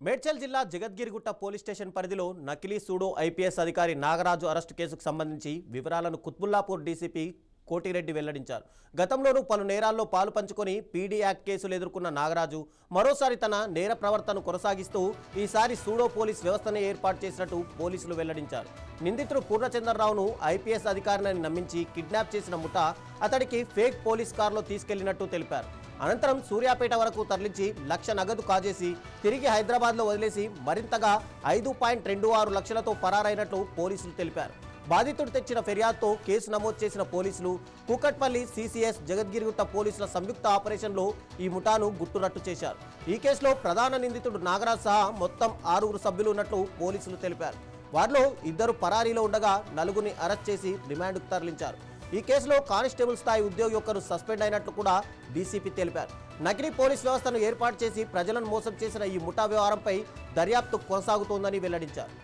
మేడ్చల్ జిల్లా Jagadgirigutta police station పరిధిలో నకిలీ సూడో ఐపీఎస్ అధికారి నాగరాజు అరెస్టు కేసుకు సంబంధించి వివరాలను కుత్బుల్లాపూర్ డీసీపీ కోటిరెడ్డి వెల్లడించారు. గతంలోనూ పలు నేరాల్లో పాలు పంచుకొని పీడీ యాక్ట్ కేసులు ఎదుర్కొన్న నాగరాజు మరోసారి తన నేర ప్రవర్తనను కొనసాగిస్తూ ఈసారి సూడో పోలీస్ వ్యవస్థను ఏర్పాటు చేసినట్టు పోలీసులు వెల్లడించారు. నిందితుడు పూర్ణచంద్రరావును ఐపీఎస్ అధికారిని నమ్మించి కిడ్నాప్ చేసిన ముఠా అతడికి ఫేక్ పోలీస్ కారులో తీసుకెళ్లినట్టు తెలిపారు. అనంతరం సూర్యాపేట వరకు తరలించి లక్ష నగదు కాజేసి తిరిగి హైదరాబాద్లో వదిలేసి మరింతగా 5.26 లక్షలతో పరారైనట్లు పోలీసులు తెలిపారు. బాధితుడు తెచ్చిన ఫిర్యాదుతో కేసు నమోదు చేసిన పోలీసులు కూకట్పల్లి సిసిఎస్ జగద్గిరిగుట్ట పోలీసుల సంయుక్త ఆపరేషన్లో ఈ ముఠాను గుట్టురట్టు చేశారు. ఈ కేసులో ప్రధాన నిందితుడు నాగరాజ్ సహా మొత్తం 6 సభ్యులు ఉన్నట్లు పోలీసులు తెలిపారు. వారిలో 2 పరారీలో ఉండగా 4ని అరెస్ట్ చేసి రిమాండ్కు తరలించారు. ఈ కేసులో కానిస్టేబుల్ స్థాయి ఉద్యోగి ఒకరు సస్పెండ్ అయినట్లు కూడా డీసీపీ తెలిపారు. నకిలీ పోలీస్ వ్యవస్థను ఏర్పాటు చేసి ప్రజలను మోసం చేసిన ఈ ముఠా వ్యవహారంపై దర్యాప్తు కొనసాగుతోందని వెల్లడించారు.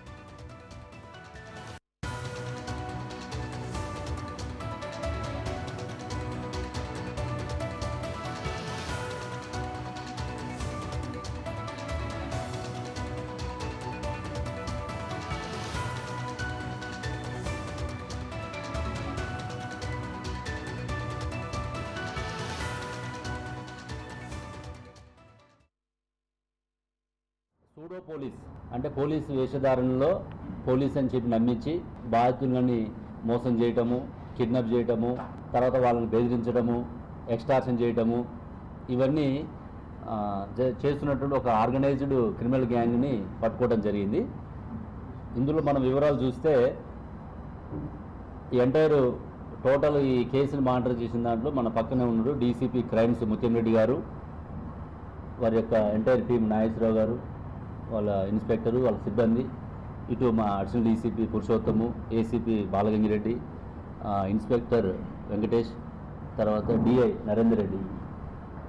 సూడో పోలీస్ అంటే పోలీసు వేషధారణలో పోలీస్ అని చెప్పి నమ్మించి బాధితులని మోసం చేయటము, కిడ్నాప్ చేయటము, తర్వాత వాళ్ళని బెదిరించడము, ఎక్స్టార్షన్ చేయటము, ఇవన్నీ చేస్తున్నటువంటి ఒక ఆర్గనైజ్డ్ క్రిమినల్ గ్యాంగ్ని పట్టుకోవడం జరిగింది. ఇందులో మనం వివరాలు చూస్తే ఈ ఎంటైర్ టోటల్ ఈ కేసుని మానిటర్ చేసిన దాంట్లో మన పక్కనే ఉన్నాడు డీసీపీ క్రైమ్స్ ముత్యం రెడ్డి గారు, వారి యొక్క ఎంటైర్ టీం నాగేశ్వరరావు గారు, వాళ్ళ ఇన్స్పెక్టరు, వాళ్ళ సిబ్బంది, ఇటు మా additional DCP Purushottam, ACP Balagangireddy, inspector Venkatesh, తర్వాత డిఐ నరేందర్ రెడ్డి,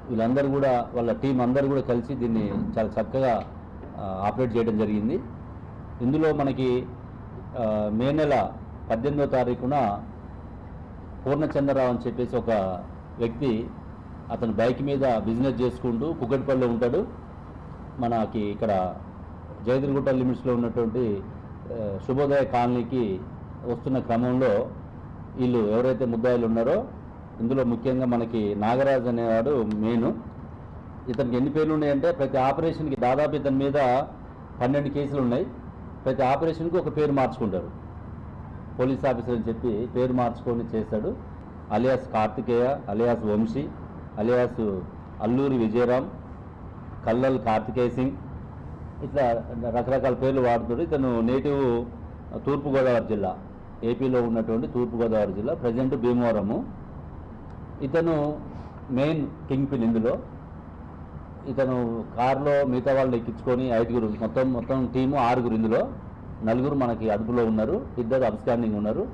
వీళ్ళందరూ కూడా వాళ్ళ టీం అందరూ కూడా కలిసి దీన్ని చాలా చక్కగా ఆపరేట్ చేయడం జరిగింది. ఇందులో మనకి మే నెల 18వ తారీఖున పూర్ణచంద్రరావు అని చెప్పేసి ఒక వ్యక్తి, అతను బైక్ మీద బిజినెస్ చేసుకుంటూ కుకట్పల్లిలో ఉంటాడు. మనకి ఇక్కడ జగద్గిరిగుట్ట లిమిట్స్లో ఉన్నటువంటి శుభోదయ కాలనీకి వస్తున్న క్రమంలో వీళ్ళు ఎవరైతే ముద్దాయిలు ఉన్నారో ఇందులో ముఖ్యంగా మనకి నాగరాజ్ అనేవాడు మెయిన్. ఇతనికి ఎన్ని పేర్లు ఉన్నాయంటే ప్రతి ఆపరేషన్కి దాదాపు ఇతని మీద 12 కేసులు ఉన్నాయి. ప్రతి ఆపరేషన్కి ఒక పేరు మార్చుకుంటారు. పోలీస్ ఆఫీసర్ అని చెప్పి పేరు మార్చుకొని చేస్తాడు. Alias Karthikeya, alias Vamsi, alias Alluri Vijayaram, కల్లల్ కార్తికేయ సింగ్, ఇట్లా రకరకాల పేర్లు వాడుతాడు. ఇతను నేటివ్ తూర్పుగోదావరి జిల్లా, ఏపీలో ఉన్నటువంటి తూర్పుగోదావరి జిల్లా, ప్రజెంట్ భీమవరము. ఇతను మెయిన్ కింగ్ పిన్. ఇందులో ఇతను కారులో మిగతా వాళ్ళని ఎక్కించుకొని 5 మొత్తం టీము 6. ఇందులో 4 మనకి అదుపులో ఉన్నారు, 2 అబ్స్కాండింగ్ ఉన్నారు.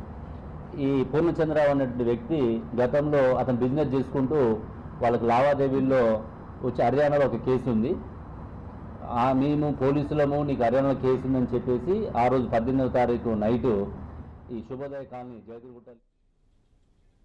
ఈ పూర్ణచంద్రరావు అనేటువంటి వ్యక్తి గతంలో అతను బిజినెస్ చేసుకుంటూ వాళ్ళకి లావాదేవీల్లో వచ్చి హర్యానాలో ఒక కేసు ఉంది, మేము పోలీసులము నీకు హర్యానాలో కేసు ఉందని చెప్పేసి ఆ రోజు 18వ తారీఖు నైటు ఈ శుభోదయ కాలనీ జగద్గిరిగుట్ట